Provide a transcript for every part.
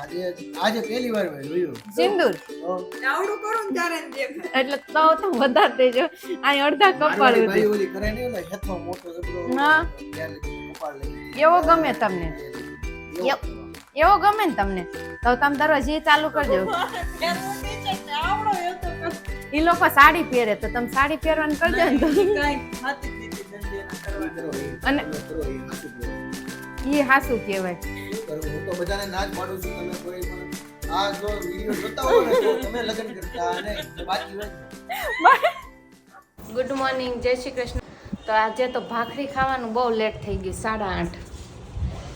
આજે પહેલી વાર મેં જોયું સિંદૂર આવડું કરું ને ત્યારે દેખાય. એટલે તો વધારે દેજો આ અડધા કપાળ મારવાડી હતી ભાઈ ઓલી કરે ને ઓલા હેથો મોટો જબરો હા. ત્યાં લગી કપાળ લગી એવો ગમે તમને એવો ગમે ને તમને તો તમે દરરોજ એ ચાલુ કરજો એનું ટીચર ને આવડો એ તો એ લોકો સાડી પહેરે તો તમે સાડી પહેરવાનું કરજો ને તો કાંઈ હાથી જ નથી ધંધેના કરવા. અને એ હાસું કહેવાય હું તો બધાને ના જ પાડું છું તમે કોઈ પણ આ જો વિડિયો જોતા હોય ને તો તમે લગ્ન કરતા અને બાકી હોય ગુડ મોર્નિંગ જય શ્રી કૃષ્ણ. તો આજે તો ભાખરી ખાવાનું બહુ લેટ થઈ ગયું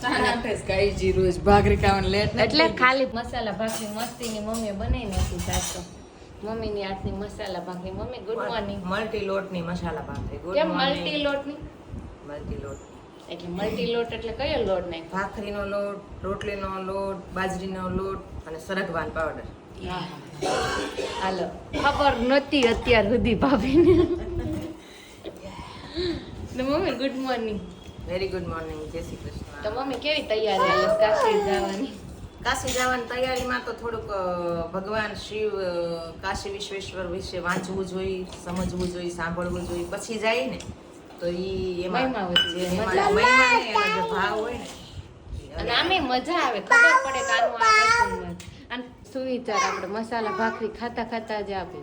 8:30 રોજ ભાખરી ખાવાનું લેટ એટલે ખાલી મસાલા ભાખરી મસ્તીની મમ્મીએ બનાવી નાખી સાસ તો મમ્મીની હાથની મસાલા ભાખરી. મમ્મી ગુડ મોર્નિંગ. મલ્ટી લોટની મસાલા ભાખરી. ગુડ કેમ મોર્નિંગ. મલ્ટી લોટની? મલ્ટી લોટ એટલે મલ્ટી લોટ એટલે કયો લોટ નાખ? ભાખરીનો લોટ, રોટલીનો લોટ, બાજરીનો લોટ અને સરગવાનો પાવડર. હાલો ખબર નહોતી અત્યાર સુધી ભાભીને. તો mummy good morning. Very good morning. જય શ્રી કૃષ્ણ. તો મમ્મી કેવી તૈયારી હાલે કાશી જવાની? કાશી જવાની તૈયારીમાં તો થોડુંક ભગવાન શિવ કાશી વિશ્વેશ્વર વિશે વાંચવું જોઈએ, સમજવું જોઈએ, સાંભળવું જોઈએ, પછી જાય ને તો ઈ એમાં મહિમાવતી જે હોય. એમાં મહિમા ને એનો જે ભાવ હોય ને અને આમે મજા આવે ખબર પડે કે આનું આ વસ્તુ નથી. અને સુવિચાર આપણે મસાલા ભાખરી ખાતા ખાતા જ આપે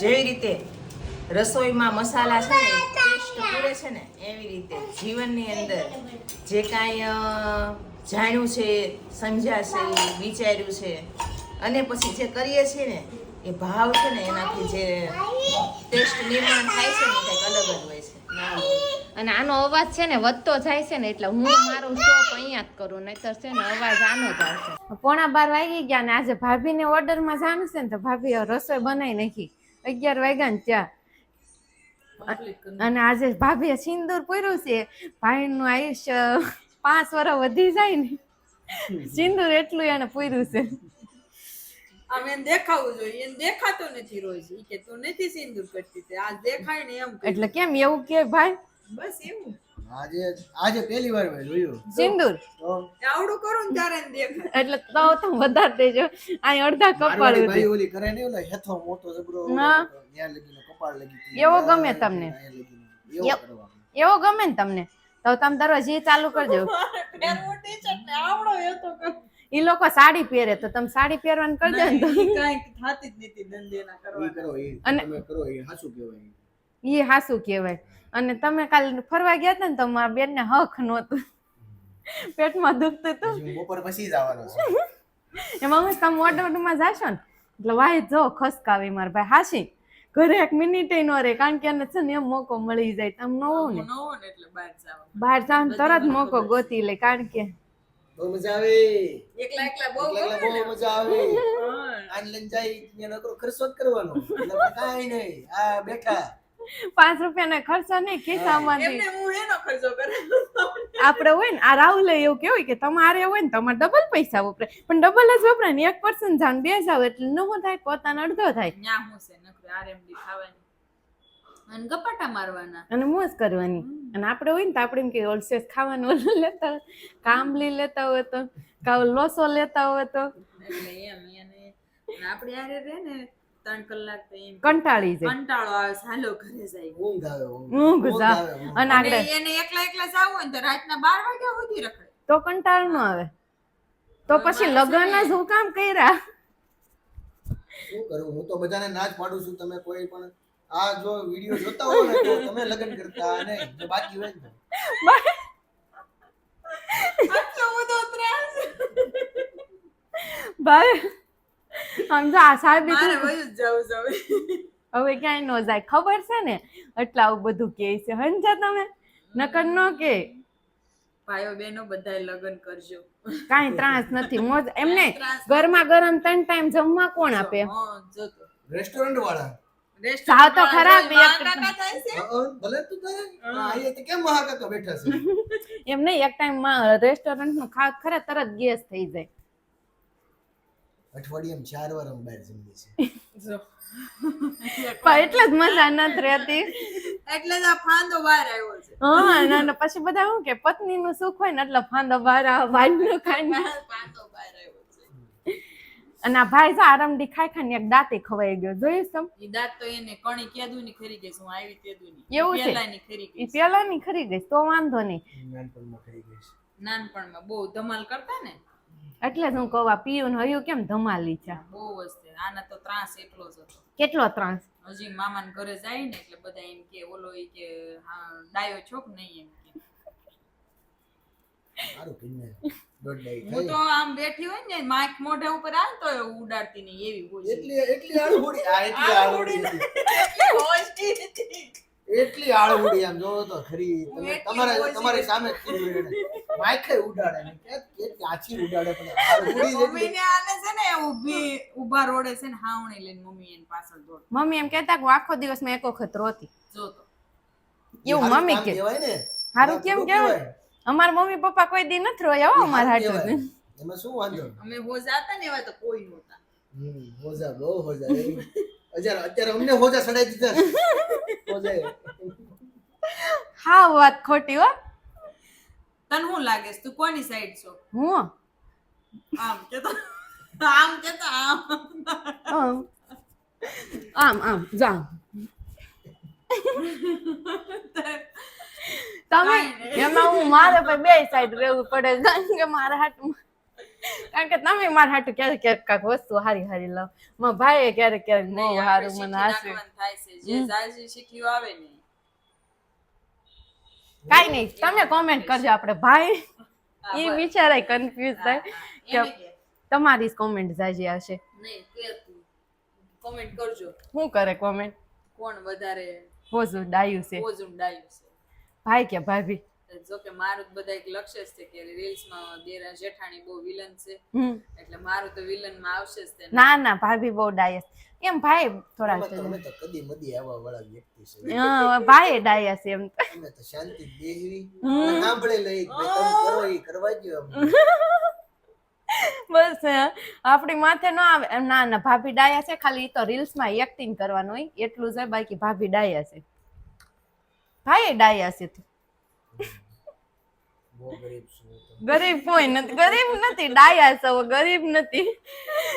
જેવી રીતે રસોઈમાં મસાલા છે ને ટેસ્ટ પૂરે છે ને એવી રીતે જીવનની અંદર જે કાંઈ જાણ્યું છે, સમજ્યા છે, વિચાર્યું છે અને પછી જે કરીએ છીએ ને એ ભાવ છે ને એનાથી જે ટેસ્ટ નિર્માણ થાય છે ને કંઈક અલગ જ હોય છે. અને આનો અવાજ છે ને વધતો જાય છે ને એટલે હું મારું સ્ટોપ અહીંયા જ કરું, નહીતર છે ને અવાજ આનો જ આવશે. 11:15 વાગી ગયા ને આજે ભાભીને ઓર્ડરમાં જવાનું છે ને તો ભાભી રસોઈ બનાવી નાખી 11 વાગ્યા ને ત્યાં. અને આજે ભાભીએ સિંદૂર પૂર્યું છે. ભાઈનું આયુષ્ય 5 વર્ષ વધી જાય ને સિંદૂર એટલું એને પૂર્યું છે. આમ એને દેખાવું જોઈએ, એને દેખાતું નથી રોજ. ઈ કે તું નથી સિંદૂર કરતી તે આજ દેખાય ને એમ કે એટલે કેમ એવું કે ભાઈ બસ એવું. આજે પહેલી વાર મેં જોયું સિંદૂર તો આવડું કરું ને ત્યારે દેખાય. એટલે તો વધારે દેજો આ અડધા કપાળ મારવાડી ભાઈ હતી. ઓલી કરે ને ઓલા હેથો મોટો જબરો હા. ત્યાં લગી કપાળ લગી એવો ગમે તમને? એવો કરવાનો. એવો ગમે ને તમને તો તમે દરરોજ એ ચાલુ કરજો. એનું ટીચર ને આવડો એ તો એ લોકો સાડી પહેરે તો તમે સાડી પહેરવાનું કરજો ને તો કાંઈ થાતી જ નથી ધંધેના કરવા. ઈ કરો ઈ અને- તમે કરો ઈ હાસું કહેવાય. એ હાસું કહેવાય. અને તમે કાલે ફરવા ગયા હતા ને તો મારા બેનને હક નહોતું, પેટમાં દુખતું હતું. પછી હું બપોર પછી જ આવવાનો છું. એમાં હું તમે ઓર્ડરમાં જાશો ને એટલે વાય જો ખસકાવી મારા ભાઈ હાસી ઘરે 1 મિનિટ નો રહે કારણ કે એને છે ને એમ મોકો મળી જાય. તમે ન હોવ ને નો ને એટલે બહાર જાવ. બહાર જાવ તરત મોકો ગોતી લે કારણ કે બહુ મજા આવે. એકલા એકલા બહુ એકલા ગમે ને. બહુ મજા આવે. હા. આને લઈને જાય ત્યાં નકરો ખર્ચો જ કરવાનો. એટલે કાંઈ નહીં. આ બેઠા 5 રૂપિયાનો ખર્ચો નહીં ખિસ્સામાંથી. એમને હું એનો ખર્ચો કરે. આપણે હોય ને આ રાહુલે એવું કેવું કે તમારે હોય ને તમારે ડબલ પૈસા વપરાય પણ ડબલ જ વપરાય ને 1% જાણ 2 જાવ એટલે ન થાય પોતાનો અડધો થાય ન્યા હું છે નકરી આરએમડી ખાવાની અને ગપાટા મારવાના. અને મોજ કરવાની. અને આપણે હોય ને તો આપણે એમ કે ઓલસેસ ખાવાનું ઓલું લેતા હોય, કામલી લેતા હોય તો કાવ લોસો લેતા હોય તો એટલે એમ એને આપણે આરે રહે ને 3 કલાક તો એમ કંટાળી જાય. કંટાળો આવે હાલો ઘરે જાય. ઊંઘ આવે ઊંઘ. ઊંઘ ઊંઘ જા આવે, ઊંઘ. અને અને આગળ એને એકલા એકલા જાવ હોય ને તો રાતના 12 વાગ્યા સુધી રખડે. તો કંટાળ ન આવે તો પછી લગ્ન જ હું કામ કર્યા. શું કરું હું તો બધાને ના જ પાડું છું તમે કોઈ પણ આ જો વિડિયો જોતા હોય ને તો તમે લગ્ન કરતા અને જો બાકી હોય ને તો આટલો બધો ત્રાસ. ભાઈ સમજો આ સાહેબ મારે વયું જ જાવું છે. હવે ક્યાંય ન જાય ખબર છે ને એટલે આવું બધું કે છે હંજા તમે નકર ન કે ભાઈઓ બહેનો બધાય લગ્ન કરજો. કાંઈ ત્રાસ નથી મોજ એમને ત્રાસ ગરમા ગરમ 3 ટાઈમ જમવા કોણ આપે? હા, જો તો. રેસ્ટોરન્ટ વાળા સાવ તો ખરાબ એક- મહાકાકા થાય છે. ભલે તું તારે અહીંયા તો કેમ મહાકાકા બેઠા છે એમ નહીં એક ટાઈમ રેસ્ટોરન્ટ નું ખા ખરા તરત ગેસ થઈ જાય. અઠવાડિયામાં 4 વાર અમે બહાર જમીએ છીએ. જો. પણ એટલે જ મજા નથી રહેતી. એટલે જ આ ફાંદો બહાર આવ્યો છે. હા ના પછી બધા શું કે પત્ની નું સુખ હોય ને એટલે ફાંદો બહાર આવે ભાઈ નું ખાઈને અને આ ભાઈ જો આરામથી ખાઈ ખાઈને એક દાંતે ખવાઈ ગયો જોયું તમ ઈ દાંત તો એને કણી કેદું ની ખરી ગઈ છે, હું આવી તેદું ની એવું છે? પેલાની ખરી ગઈ ઈ છે. પેલાની ખરી ગઈ તો વાંધો નહીં. નાનપણમાં ખાઈ ગઈ છે. નાનપણમાં બહુ ધમાલ કરતા ને, એટલે જ હું કહું આ પીયું ને હયું કેમ ધમાલી છે. બહુ વસ્તે આના તો ત્રાસ એટલો જ હતો. કેટલો ત્રાસ. હજી મામાના ઘરે જાય ને એટલે બધા એમ કે ઓલો ઈ કે હા ડાયો છો કે નહીં એમ કે. સારું કીને દોઢ ડાઈ હું થઈ તો આમ બેઠી હોય ને માઈક મોઢે ઉપર આવે તો એ ઉડાડતી નહીં એવી હોય છે. એટલી આળુડી એટલી આળુડી એટલી આળુડી આમ જોવો તો ખરી તમે તમારી સામે જ કીધું એને માઈકે ઉડાડે ને કે આછી ઉડાડે પણ આળુડી મમ્મીને આને છે ને ઊભા રોડે છે ને હાવણી લઈને મમ્મી એની પાછળ દોડ. મમ્મી એમ કહેતા કે હું આખો દિવસ મેં એક વખત રોતી. જો તો એવું મમ્મી કે કહેવાય ને હારું કેમ કહેવાય. અમાર મમ્મી પપ્પા કોઈ દી નથી રોયા હો અમાર હાટું. એમાં શું વાંધો અમે હોજા હતા ને એવા તો કોઈ નહોતા. હોજા બહુ હોજા અત્યારે અમને હોજા સડાઈ દીધા હોજા હા વાત ખોટી હો. તને શું લાગે છે તું કોની સાઈડ છો? હું આમ કેતો આમ કેતો આમ આમ આમ જા તમે એમાં હું મારે પણ બે સાઈડ રહેવું પડે કારણ કે મારા હાટું કારણ કે તમે મારા હાટું ક્યારેક ક્યારેક કાંઈક વસ્તુ હારી હારી લાવ મારા ભાઈએ ક્યારેક ક્યારેક બહુ હારું મને હાસે થાય છે જે જાજી શીખ્યું આવે ને કાઈ નહીં તમે કોમેન્ટ કરજો આપણે ભાઈ એ બિચારા કન્ફ્યુઝ થાય કે તમારી કોમેન્ટ જાજી હશે નહીં કે તું કોમેન્ટ કરજો શું કરે કોમેન્ટ કોણ વધારે હોજું ડાયું છે ઓઝું ડાયું છે ભાઈ કે ભાભી. જો કે મારું તો બધા એક લક્ષ્ય છે કે રીલ્સમાં દેરા જેઠાણી બહુ વિલન છે એટલે મારું તો વિલન માં આવશે જ તે. ના ના ભાભી બહુ ડાયસ એમ ભાઈ થોડા તમે તો કદી મદી આવા વાળા વ્યક્તિ છે ભાઈ ડાયસ એમ તમે તો શાંતિ દેહવી સાંભળે લઈ તમે કરો ઈ કરવા દો બસ આપણી માથે ન આવે ના ના ભાભી ડાયા છે ખાલી ઈ તો રીલ્સ માં એક્ટિંગ કરવાનું હોય એટલું જ બાકી ભાભી ડાયા છે ભાઈ ડાયા છે તું બહુ ગરીબ છું ગરીબ કોઈ નથી ગરીબ નથી ડાયા છો ગરીબ નથી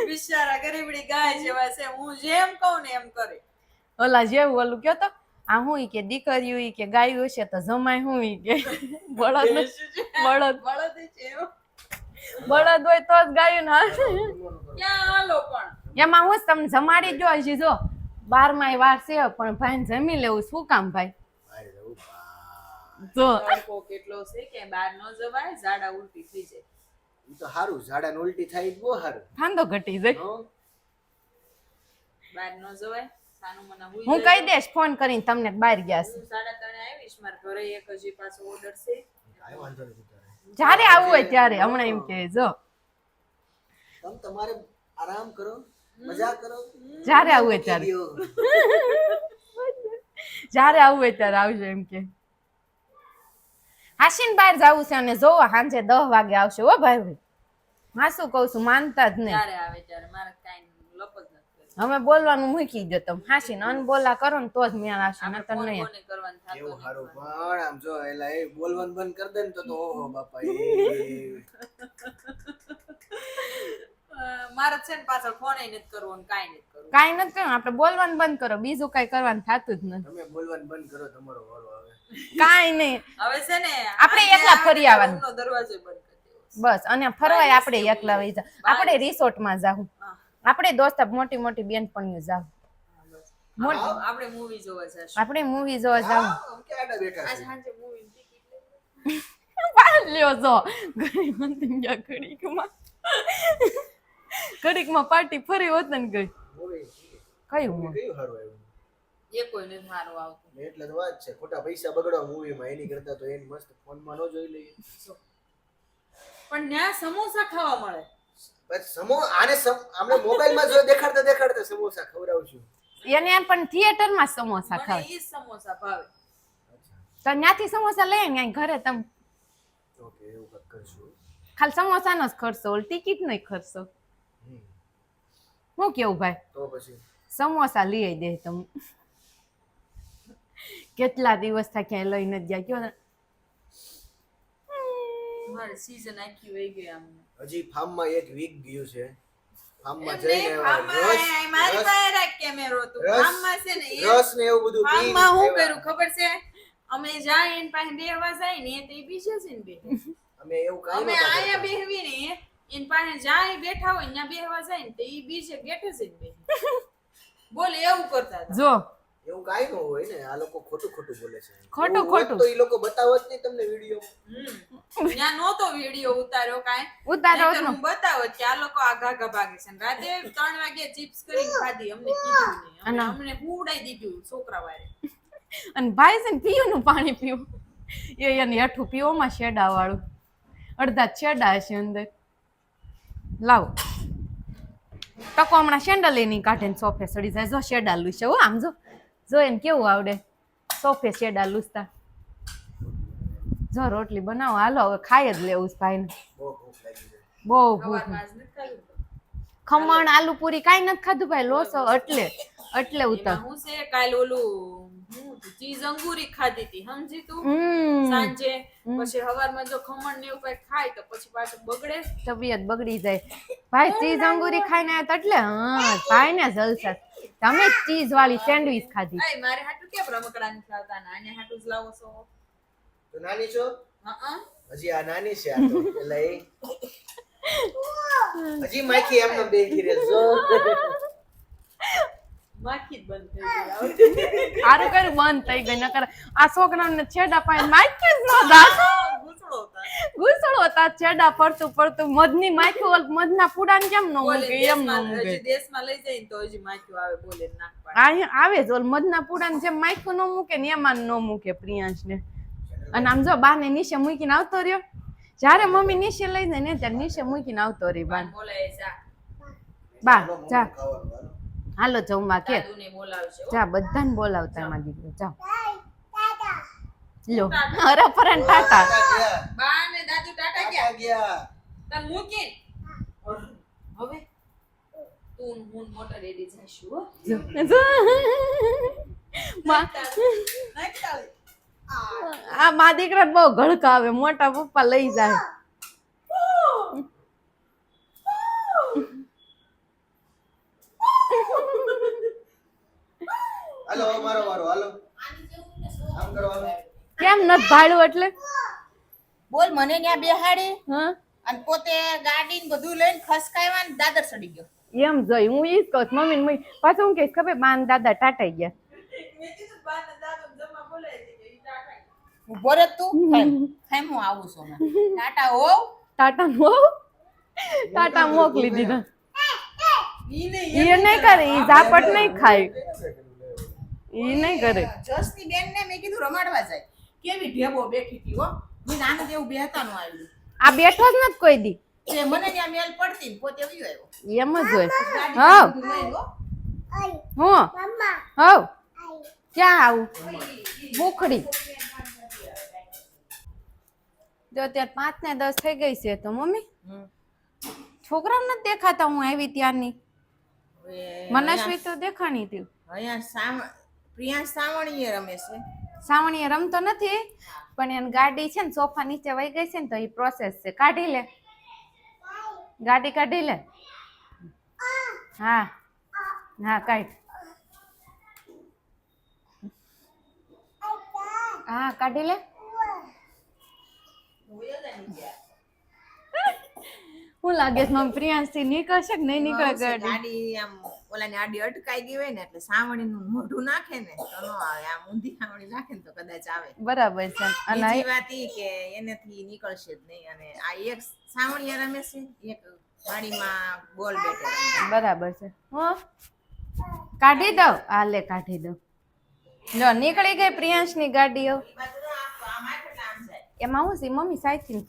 બિચારા ગરીબડી ગાય જેવા છે હું જેમ કહું ને એમ કરે. ઓલા જેવું ઓલું કયો તો આ હું ઈ કે દીકરીઓ ઈ કે ગાયું હશે તો જમાય હું ઈ કે બળદ બળદ બળદ છે એવો. બળદ હોય તો જ ગાયું ના ક્યાં હાલો પણ એમાં હું તમને જમાડી જો હજી જો 12 વાર છે પણ ભાઈ જમી લેવું શું કામ ભાઈ જો તડકો કેટલો છે કે બહાર ન જવાય ઝાડા ઉલટી થઈ જાય. ઈ તો હારું ઝાડા ને ઉલટી થાય બહુ હારું ઠંડો ઘટી જાય બહાર ન જવાય સાનું મને હુઈ હું કહી દઈશ ફોન કરીને તમને બહાર ગયા છે 3:30 આવીશ મારા ઘરે એક હજી પાછો ઓર્ડર છે. કાઈ વાંધો નથી તારે જ્યારે આવવું હોય ત્યારે હમણાં એમ કે જો તમ તમારે આરામ કરો મજા કરો જ્યારે આવવું હોય ત્યારે જ્યારે આવવું હોય ત્યારે આવજો એમ કે હાસીન બહાર જવું છે અને જોવો સાંજે 10 વાગે આવશે હો ભાઈ હા શું કહું છું માનતા જ નહીં ત્યારે આવે ત્યારે મારે કાઈ લપ જ નથી. હવે બોલવાનું મૂકી દો તમે હાસીન અનબોલા કરો ને તો જ મેળ આવશે નતર ફોન નહીં કોને કરવાનું થાતો એવું નથી. હારું પણ આમ જો એલા એ બોલવાનું બંધ કરી દે ને તો ઓહો બાપા એ મારે છે ને પાછળ ફોન નથી કરવો ને કાઈ નથી કરવું. કાંઈ નથી કરવાનું આપણે બોલવાનું બંધ કરો બીજું કાંઈ કરવાનું થતું જ નથી તમે બોલવાનું બંધ કરો તમારો વારો આવે કાંઈ નહીં હવે છે ને આપણે એકલા ફરી આવવાનું. રૂમનો દરવાજો બંધ કરી દેવો છે. બસ અને ફરવાય આપણે એકલા વહી જા આપણે રિસોર્ટમાં જાવું આપણે દોસ્ત મોટી મોટી બેનપણીઓ જાવ આપણે મૂવી જોવા જશું. આપણે મૂવી જોવા જાવ આમ કે આડા બેઠા આજ છે સાંજે મૂવી ટિકિટ લ્યો જો ઘડીકમાં પાર્ટી ફરી હોત ને ગઈ મૂવી કયું કયું હારું આવ્યું એ કોઈ નથી સારું આવતું. એટલે તો વાત છે ખોટા પૈસા બગડવા મૂવીમાં એની કરતા તો એની મસ્ત ફોનમાં ન જોઈ લઈએ પણ ત્યાં સમોસા ખાવા મળે. બસ આમને મોબાઈલમાં જો દેખાડતા સમોસા ખવડાવશું એને એમ પણ થિયેટરમાં સમોસા મને ખાવ ઈ સમોસા ભાવે. તો ત્યાંથી સમોસા લઈ ને ઘરે તમે ઓકે એવું કંઈક કરશું ખાલી સમોસાનો જ ખર્ચો ઓલ ટિકિટ નો ખર્ચો હું કેવું ભાઈ તો પછી સમોસા લઈ દે તમે કેટલા દિવસ થયા ક્યાંય લઈને જ ગયા કયો ને મારી સીઝન આખી વહી ગઈ આમ. હજી ફાર્મમાં એક વીક ગયું છે ફાર્મમાં જઈને મારી પાસે રાખ કેમેરો તું રસ- ગામમાં છે ને રસ ને એવું બધું પીને ગામમાં હું આવ્યા. કરું ખબર છે અમે જાય એની પાસે બેહવા જાય ને તો એ બીજે છે ને બે અમે એવું કાંઈ અમે નહોતા આયા કરતા. બેહવી ને એની પાસે જાય બેઠા હોય ત્યાં બેહવા જાય ને તો એ બીજે ગેટે છે ને બે બોલ એવું કરતા હતા જો એવું કાંઈ ન હોય ને આ લોકો ખોટું ખોટું બોલે છે ખોટું એવું હોત ખોટું. તો ઈ લોકો બતાવો જ નહીં તમને વિડીયો ત્યાં નહોતો વિડીયો ઉતાર્યો કાંઈ ઉતારો નહીંતર હું બતાવત કે આ લોકો આઘા આઘા ભાગે છે ને રાતે 3 વાગે ચિપ્સ કરીને ખાધી અમને કીધું નહીં અને- અમને ઉડાઈ દીધું છોકરા વારે અને ભાઈ છે ને પીવાનું પાણી પીવું એ એને હેઠું પીવામાં શેડા વાળું અડધા છેડા હશે અંદર લાવ ટકો હમણાં શેન્ડલ એ નહીં કાઢે ને સોફે સડી જાય જો શેડા લૂસે હો આમ જો જો એને કેવું આવડે સોફે શેડા લૂસતા જો રોટલી બનાવો હાલો હવે ખાઈ જ લેવું છે ભાઈને બહુ ભૂખ લાગી છે બહુ ભૂખ સવારમાં આજ નથી ખાધું ખમણ આલુ પૂરી કાંઈ નથી ખાધું ભાઈ લોસો એટલે ઉતર એમાં હું છે કાલ ઓલું ચીઝ અંગૂરી ખાધી હતી સમજી તું હમ સાંજે પછી હવારમાં જો ખમણ ને એવું કઈ ખાય તો પછી પાછું બગડે તબિયત બગડી જાય ભાઈ ચીઝ અંગૂરી ખાઈને આવ્યા તો એટલે હા ભાઈ ને જલસા તમે ચીઝ વાળી સેન્ડવીચ ખાધી આય મારે હાટું કેમ રમકડા નથી લાવતા ને આને હાટું જ લાવો છો તો નાની છો હા હજી આ નાની છે આ તો એટલે હજી માખી એમનો બેહી રહે જો માખી જ બંધ થઈ ગઈ સારું કર્યું બંધ થઈ ગઈ નકર આ છોકરાને છેડા પાઈ માખ્યું જ ન દાસ ગુસળો હતા ગુસળો હતા છેડા પડતું મધની માખ્યું ઓલ મધના પૂડાને કેમ ન બોલે મૂકે એમ ન દેશમાં મૂકે હજી દેશમાં લઈ જાય ને તો હજી માખ્યું આવે બોલે ને નાક પાડે અહીંયા આવે જ ઓલ મધના પૂડાને જેમ માખ્યું ન મૂકે ને એમાં ન મૂકે પ્રિયાંશને અને આમ જો બાને નીચે મૂકીને આવતો રહ્યો જ્યારે મમ્મી નીચે લઈ જાય ને ત્યારે નીચે મૂકીને આવતો રહ્યો બાને બોલે જા બા જા ખાવાનું હાલો. હાલો જમવા કે દાદુને બોલાવશે હો. જા બધાને બોલાવતા એમાં દીકરો જાઓ લો અરે પરન ટાટા ટાટા ગયા બા ને દાદુ ટાટા ગયા ટાટા ગયા તને મૂકીને હવે તું ને હું મોટર રેડી જઈશું હો આ મા દીકરા બહુ ઘડકા આવે મોટા પપ્પા લઈ જાય હાલો મારો વારો હાલો આમ કરવાનું કેમ નથ ભાડ્યું એટલે બોલ મને ત્યાં બેહાડી હા અને પોતે ગાડી ને બધું લઈને ખસકાયવા ને દાદર ચડી ગયો એમ જોઈ હું ઈ જ કહું છું, મમ્મી ને પાછું હું કહીશ ખબર બાન દાદા ટાટાઈ ગયા ઉભો રે તું ખાઈ હું આવું છું હમણાં. ટાટા હોવ ટાટા ટાટા મોકલી દીધા ઈ નહીં કરે ઈ ઝાપટ નહીં ખાય ઈ નહીં કરે જસની બેન ને મેં કીધું રમાડવા જાય કેવી ઢેબો બેઠી હતી હો મેં નાનું જેવું બેહતા નું આવ્યું આ બેઠો જ નથી કોઈ દી તે મને ત્યાં મેલ પડતી ને પોતે વયો આવ્યો એમ જ હોય ગાડી હા બધું લઈને હો. હું હવ ક્યાં આવું ભૂખડી જો અત્યારે 5 ને 10 થઈ ગઈ છે તો મમ્મી છોકરાઓ નથી દેખાતા હું આવી ત્યારની હવે મનસ્વી તો દેખાણી હતી અહીંયા પ્રિયાંશ સાવણીએ રમે છે સાવણીએ રમતો નથી પણ એની ગાડી છે ને સોફા નીચે વહી ગઈ છે ને તો એ પ્રોસેસ છે કાઢી લે ગાડી કાઢી લે હા હા કાઢ હા કાઢી લે હું લાગે છે મમ્મી પ્રિયાંશ થી નીકળશે કે નહીં નીકળે ગાડી ગાડી આમ ઓલાની આડી અટકાઈ ગઈ હોય ને એટલે સાવણીનું મોઢું નાખે ને તો નો આવે આમ ઊંધી સાવણી નાખે ને તો કદાચ આવે બરાબર છે અને બીજી વાત ઈ કે એનેથી નીકળશે જ નહીં અને આ એક સાવણીયા રમે છે એક ગાડીમાં બોલ બેટે રમે બરાબર છે હો કાઢી દઉં આ લે કાઢી દઉં જો નીકળી ગઈ પ્રિયાંશ ની ગાડીઓ ઈ બાજુ તો આમ આખે આમ જાય એમાં હું છે મમ્મી સાચી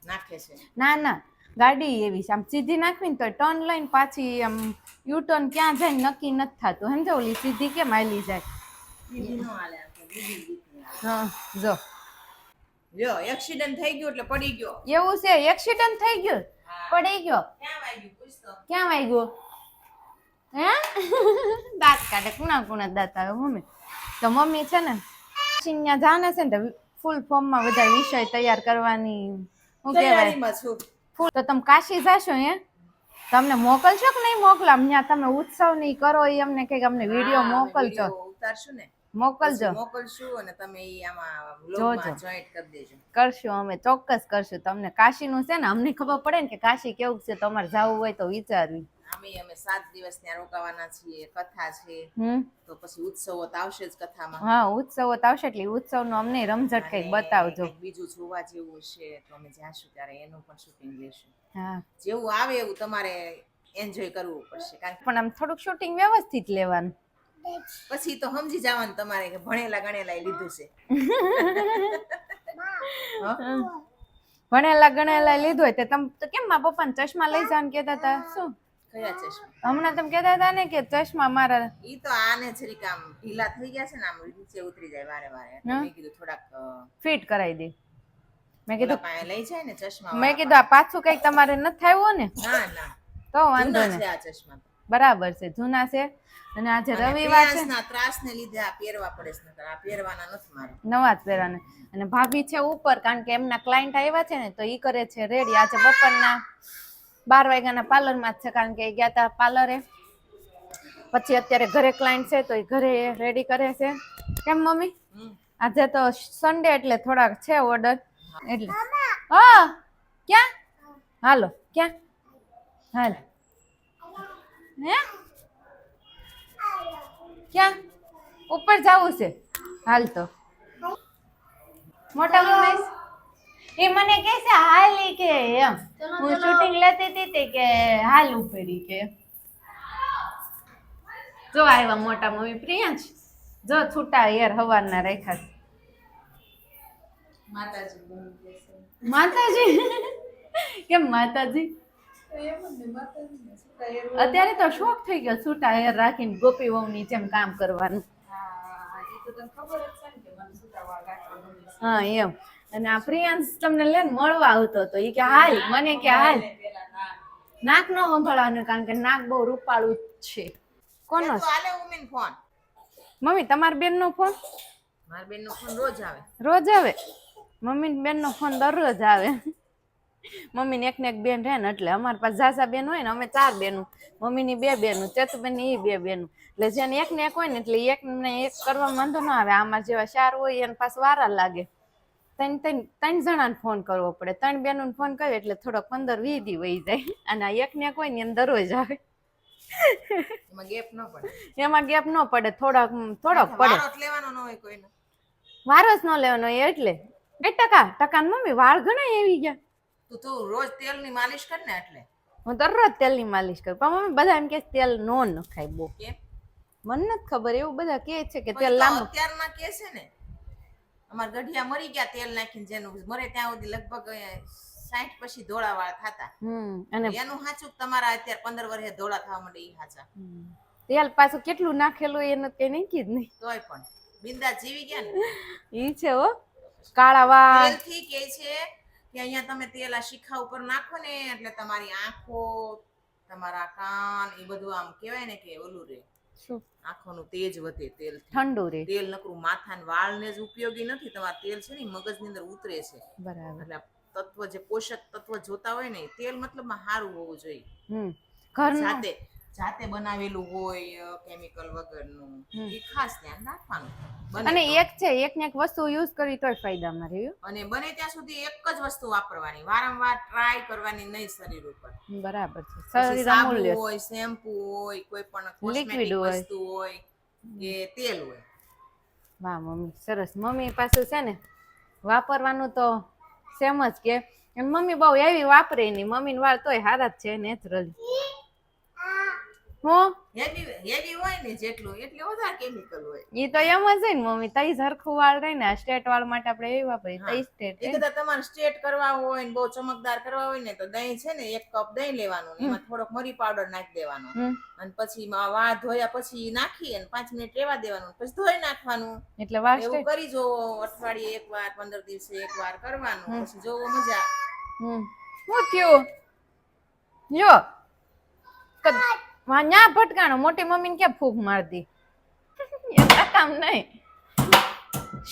નાખે છે ના ના ગાડી એવી છે આમ સીધી નાખવી ને તો ટર્ન લઈને પાછી આમ યુ ટર્ન ક્યાં જાય ને નક્કી નથી થતું સમજો ઓલી સીધી કેમ હાલી જાય બીજી નો હાલે આપણે બીજી રીતની હાલે. હા જો લ્યો એક્સિડન્ટ થઈ ગયો એટલે પડી ગયો એવું છે એક્સિડન્ટ થઈ ગયો પડી ગયો ક્યાં વાગ્યું પૂછ તો ક્યાં વાગ્યો હે દાંત કાઢે કુણા દાંત આવે મમ્મી તો મમ્મી છે ને ત્યાં જાને છે ને તો ફૂલ ફોર્મમાં બધા વિષય તૈયાર કરવાની શું કહેવાય તૈયારીમાં છું ફૂલ તો તમે કાશી જાશો હે તમને મોકલશો કે નહીં મોકલા ત્યાં તમે ઉત્સવ ની કરો એ અમને કઈક અમને વિડીયો મોકલજો વિડીયો ઉતારશું ને મોકલજો મોકલશું અને તમે ઈ આમાં જોજો. વ્લોગમાં જોઈન્ટ કરી દેજો. કરશું અમે ચોક્કસ કરશું તમને કાશીનું છે ને અમને ખબર પડે ને કે કાશી કેવું છે તમારે જવું હોય તો વિચારવી અમે 7 દિવસ ત્યાં રોકાવાના છીએ, કથા છે તો પછી ઉત્સવો તો આવશે જ કથામાં. હા ઉત્સવો તો આવશે એટલે ઉત્સવનું અમને રમઝટ કઈક બતાવજો. કંઈક બીજું જોવા જેવું છે તો અમે જાશું ત્યારે એનું પણ શૂટિંગ લેશું. હા જેવું આવે એવું તમારે એન્જોય કરવું પડશે કારણ પણ આમ થોડુંક શૂટિંગ વ્યવસ્થિત લેવાનું. કે પછી તો સમજી જવાનું તમારે કે ભણેલા ગણેલા લીધું છે. ભણેલા ગણેલા લીધું હોય તો તમે તો કેમ મારા પપ્પાને ચશ્મા લઈ જવાનું કહેતા હતા શું કયા ચશ્મા? હમણાં તમે કહેતા હતા ને કે ચશ્મા મારા ઈ તો આને જરીક આમ ઢીલા થઈ ગયા છે ને આમ નીચે ઉતરી જાય વારે વારે એટલે મેં કીધું થોડાક ફિટ કરાવી દે. મેં કીધું પાસે લઈ જાય ને ચશ્મા. મેં કીધું આ પાછું કઈક તમારે નથી આવ્યો ને ના ના તો વાંધો જૂના નહીં. છે આ ચશ્મા. બરાબર છે જૂના છે અને આજે રવિવાર છે ના ત્રાસને લીધે આ પહેરવા પડે છે નકર આ પહેરવાના નથી મારે. નવા જ પહેરવાના અને ભાભી છે ઉપર કારણ કે એમના ક્લાયન્ટ આવ્યા છે ને તો ઈ કરે છે રેડી. આજે બપોરના 12 વાગ્યાના પાર્લરમાં જ છે કારણ કે ગયા હતા પાર્લરે પછી અત્યારે ઘરે ક્લાયન્ટ છે તો એ ઘરે રેડી કરે છે. કેમ મમ્મી આજે તો સન્ડે એટલે થોડાક છે ઓર્ડર એટલે હા ક્યાં હાલો ક્યાં હાલ હે ક્યાં ઉપર જવું છે હાલ તો મોટા મમ્મી એ મને કહે છે હાલી કે એમ હું શૂટિંગ લેતી હતી તે કે હાલ ઉપડી કે જો આવ્યા મોટા મમ્મી પ્રિયાંશ જો છૂટા યાર હવારના રાખ્યા માતાજી કેમ માતાજી અત્યારે તો શોખ થઈ ગયો છૂટા હેર રાખીને ગોપી વહુની જેમ કામ કરવાનું. હા એમ અને આ પ્રિયાંશ તમને લઈને મળવા આવતો હતો એ કે હાલ મને કે હાલ નાક નો સંભાળવાનું કારણ કે નાક બહુ રૂપાળું છે. કોનો તો આલે ઉમીન ફોન. મમ્મી તમારી બેન નો ફોન મારી બેન નો ફોન રોજ આવે. રોજ આવે? મમ્મી બેન નો ફોન દરરોજ આવે. મમ્મી ને એક બેન રહે ને એટલે અમારી પાસે ઝાઝા બેન હોય ને અમે 4 બેનું મમ્મીની 2 બેનું ચતુબેન ની 2 બેનું એટલે જેને એક ને એક હોય ને એટલે એક ને એક કરવા વાંધો ના આવે. આમાં જેવા 4 હોય એને પાછું વારા લાગે. 3 જણાને ફોન કરવો પડે 3 બેનોને ફોન કર્યો એટલે થોડોક 15-20 દી વહી જાય અને આ એક ને એક હોય ને એને દરરોજ આવે. એમાં ગેપ ન પડે. એમાં ગેપ ન પડે થોડોક પડે. વારો જ લેવાનો ન હોય કોઈનો. વારો જ ન લેવાનો એટલે 2% મમ્મી વાળ ઘણા એવી ગયા. તું રોજ તેલની માલિશ કર ને એટલે. હું દરરોજ તેલની માલિશ કરું પણ મમ્મી બધા એમ કે તેલ નો નખાય બહુ. કેમ? મને નથી ખબર એવું બધા કહે છે કે પણ તેલ તો લાંબુ. અત્યારના કે છે ને અમાર ગઢિયા મરી ગયા તેલ નાખીને જેનું મરે ત્યાં સુધી લગભગ 60 પછી ધોળા વાળ થતા. અને એનું સાચું તમારા અત્યારે 15 વર્ષે ધોળા થવા માંડે ઈ સાચા. તેલ પાછું કેટલું નાખેલું એને કઈ નાખી જ નહીં તોય પણ બિંદા જીવી ગયા ને. ઈ છે હો કાળા વાળ. તેલ થી કે છે કે અહીંયા તમે તેલ આ શિખા ઉપર નાખો ને એટલે તમારી આંખો તમારા કાન એ બધું આમ કહેવાય ને કે ઓલું રે શું આંખોનું તેજ વધે તેલ. ઠંડુ રે. તેલ નકરું માથા વાળને જ ઉપયોગી નથી. તમારા તેલ છે ને મગજની અંદર ઉતરે છે. બરાબર. એટલે તત્વ જે પોષક તત્વ જોતા હોય ને તેલ મતલબમાં સારું હોવું જોઈએ. ઘરનું જાતે બનાવેલું હોય કેમિકલ વગરનું એ ખાસ ધ્યાન રાખવાનું. અને એક ને એક વસ્તુ યુઝ કરી તોય ફાયદામાં રહ્યું. અને બને ત્યાં સુધી એક જ વસ્તુ વાપરવાની વારંવાર ટ્રાય કરવાની નહીં શરીર ઉપર. બરાબર છે. પછી શરીર અમૂલ્ય સાબુ હોય શેમ્પુ હોય કોઈ પણ Liquid કોસ્મેટિક હોય. વસ્તુ હોય કે તેલ હોય. વાહ મમ્મી સરસ. મમ્મી પાછું છે ને વાપરવાનું તો સેમ જ કે મમ્મી બહુ એવી વાપરે નહીં. મમ્મીને વાળ તોય હારા જ છે નેચરલી. હું હેવી હોય ને જેટલું એટલે વધારે કેમિકલ હોય. ઈ તો એમ જ હોય ને મમ્મી તઈ સરખું વાળ રહે ને સ્ટ્રેટ વાળ માટે આપણે એવી વાપરીએ તઈ સ્ટ્રેટ. એ કદાચ તમારે સ્ટ્રેટ કરવા હોય ને બહુ ચમકદાર કરવા હોય ને તો દહીં છે ને 1 કપ દહીં લેવાનું ને એમાં થોડોક મરી પાવડર નાખી દેવાનો અને પછી વાળ ધોયા પછી નાખી અને 5 મિનિટ રહેવા દેવાનું પછી ધોઈ નાખવાનું. એટલે વાળ એવું સ્ટ્રેટ. કરી જોવો અઠવાડિયે એક વાર 15 દિવસે એક વાર કરવાનું પછી જોવો મજા. શું થયું યો ન્યા ભટકાણો મોટી મમ્મીને ક્યાં ફૂંક મારતી. એટલા કામ નહીં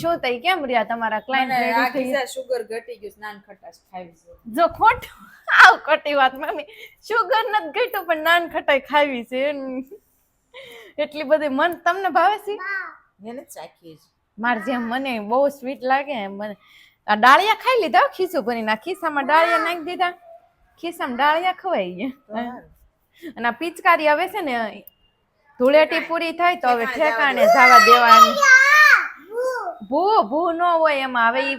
શું થઈ કેમ રહ્યા તમારા ક્લાયન્ટ મને આ રેડી થઈ કીધા સુગર ઘટી ગયું નાન ખટાશ ખાવી છે. જો ખોટું આવ ખોટી વાત મમ્મી શુગર નથી ઘટ્યું પણ નાન ખટાઈ ખાવી છે એટલી બધી મન તમને ભાવે છે એને જ ચાખીએ છે. માર જેમ મને બહુ સ્વીટ લાગે એમ મને આ ડાળિયા ખાઈ લીધા હો, ખીસું ભરીને આ ખિસ્સામાં ડાળિયા નાખી દીધા ખિસ્સામાં ડાળિયા ખવાઈ ગયા અને આ પિચકારી હવે છે ને ધૂળેટી પૂરી થાય તો હવે ઠેકાણે જવા દેવાની ભૂ ન હોય એમાં હવે ઈ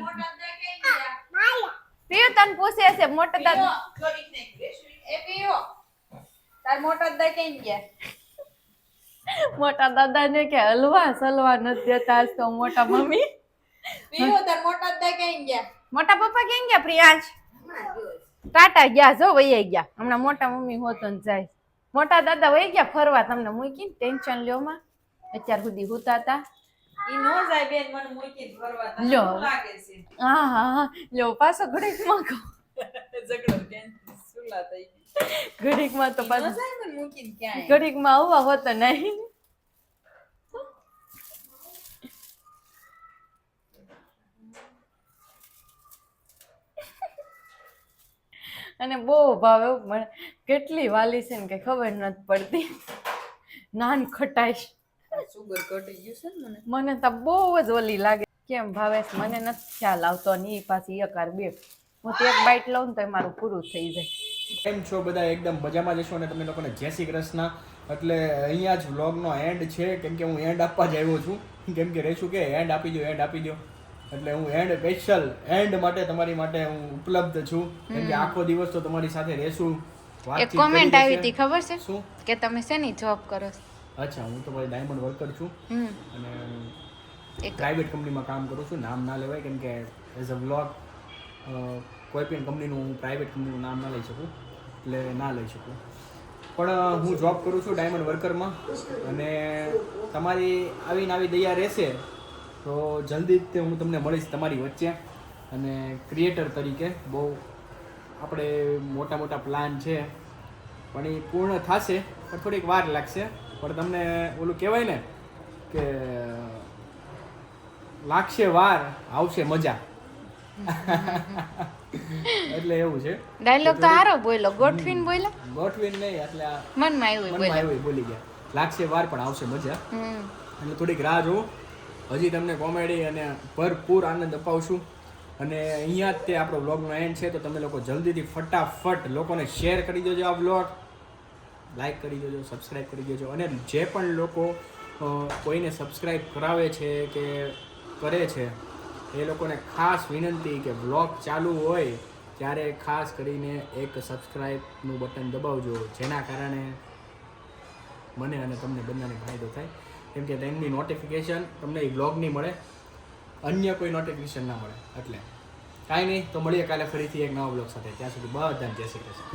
પીયું તને પૂછે છે મોટા દાદા એ પીઓ તાર મોટો દા કઈ ગયા મોટા દાદા ને કે હલવા સલવા નથી દેતા આજ તો મોટા મમ્મી પીઓ તાર મોટો દા કઈ ગયા મોટા પપ્પા કેમ ગયા પ્રિયાંશ ટાટા ગયા જો વહી ગયા હમણાં મોટા મમ્મી હોતો ને જાય મોટા દાદા વહી ગયા ફરવા તમને મૂકીને ટેન્શન લ્યો માં અત્યાર સુધી હુતા હતા ઈ નો જાય બેન મને મૂકીને ફરવા તને લ્યો. શું લાગે છે હા હા હા લ્યો પાછો ઘડીકમાં કહો ઝઘડો બેન સુલા થઈ ગઈ ઘડીકમાં તો ઈ નો પાછો જાય મને મૂકીને ક્યાંય ઘડીકમાં આવવા હોતો નહીં અને બહુ ભાવે હો, મને કેટલી વાલી છે ને કે ખબર નથી પડતી નાન ખટાઈશ સુગર ઘટી ગયું છે ને મને મને તો બહુ જ ઓલી લાગે કેમ ભાવે છે મને નથી ખ્યાલ આવતો અને એ પાછી એકાર બે હું તો એક બાઈટ લઉં ને તો મારું પૂરું થઈ જાય કેમ છો બધા? એકદમ મજામાં જશો અને તમે લોકોને જય શ્રી કૃષ્ણ. એટલે અહીંયા જ વ્લોગનો એન્ડ છે, કેમ કે હું એન્ડ આપવા જ આવ્યો છું. કેમ કે રેશું કે એન્ડ આપી દો એન્ડ આપી દો, એટલે હું એન્ડ સ્પેશિયલ એન્ડ માટે તમારી માટે હું ઉપલબ્ધ છું. કેમ કે આખો દિવસ તો તમારી સાથે રહેશું. એક કોમેન્ટ આવી હતી ખબર છે શું? કે તમે શેની જોબ કરો છો? અચ્છા, હું તો ભાઈ ડાયમંડ વર્કર છું અને એક પ્રાઇવેટ કંપનીમાં કામ કરું છું. નામ ના લેવાય કેમ કે એઝ અ વ્લોગ કોઈ પણ કંપનીનું હું પ્રાઇવેટ કંપનીનું નામ ના લઈ શકું, એટલે ના લઈ શકું. પણ હું જોબ કરું છું ડાયમંડ વર્કરમાં અને તમારી આવીને આવી દયા રહેશે તો જલ્દી જ હું તમને મળીશ તમારી વચ્ચે. અને ક્રિએટર તરીકે બહુ આપણે મોટા મોટા પ્લાન છે પણ એ પૂર્ણ થશે, પણ થોડીક વાર લાગશે. પણ તમને ઓલું કહેવાય ને કે લાગશે વાર આવશે મજા. એટલે એવું છે. ડાયલોગ તો હારો બોલ્યો, ગોઠવીને બોલ્યો, ગોઠવીને નહીં, એટલે આ મનમાં આવ્યું મનમાં બોલ્યો. આવ્યું બોલી ગયા. લાગશે વાર પણ આવશે મજા. એટલે થોડીક રાહ જોવો, હજી તમને કોમેડી અને ભરપૂર આનંદ અપાવશું. અને અહીંયા જ તે આપણો વ્લોગનો એન્ડ છે, તો તમે લોકો જલ્દીથી ફટાફટ લોકોને શેર કરી દેજો આ વ્લોગ, લાઈક કરી દેજો, સબસ્ક્રાઈબ કરી દેજો. અને જે પણ લોકો કોઈને સબસ્ક્રાઈબ કરાવે છે કે કરે છે એ લોકોને ખાસ વિનંતી કે વ્લોગ ચાલુ હોય ત્યારે ખાસ કરીને એક સબસ્ક્રાઈબનું બટન દબાવજો, જેના કારણે મને અને તમને બંનેને ફાયદો થાય. કેમ કે તેમની નોટિફિકેશન તમને એ વ્લોગની મળે, અન્ય કોઈ નોટિફિકેશન ના મળે. એટલે કાંઈ નહીં, તો મળીએ કાલે ફરીથી એક નવા વ્લોગ સાથે. ત્યાં સુધી બધાને જય શ્રી કૃષ્ણ.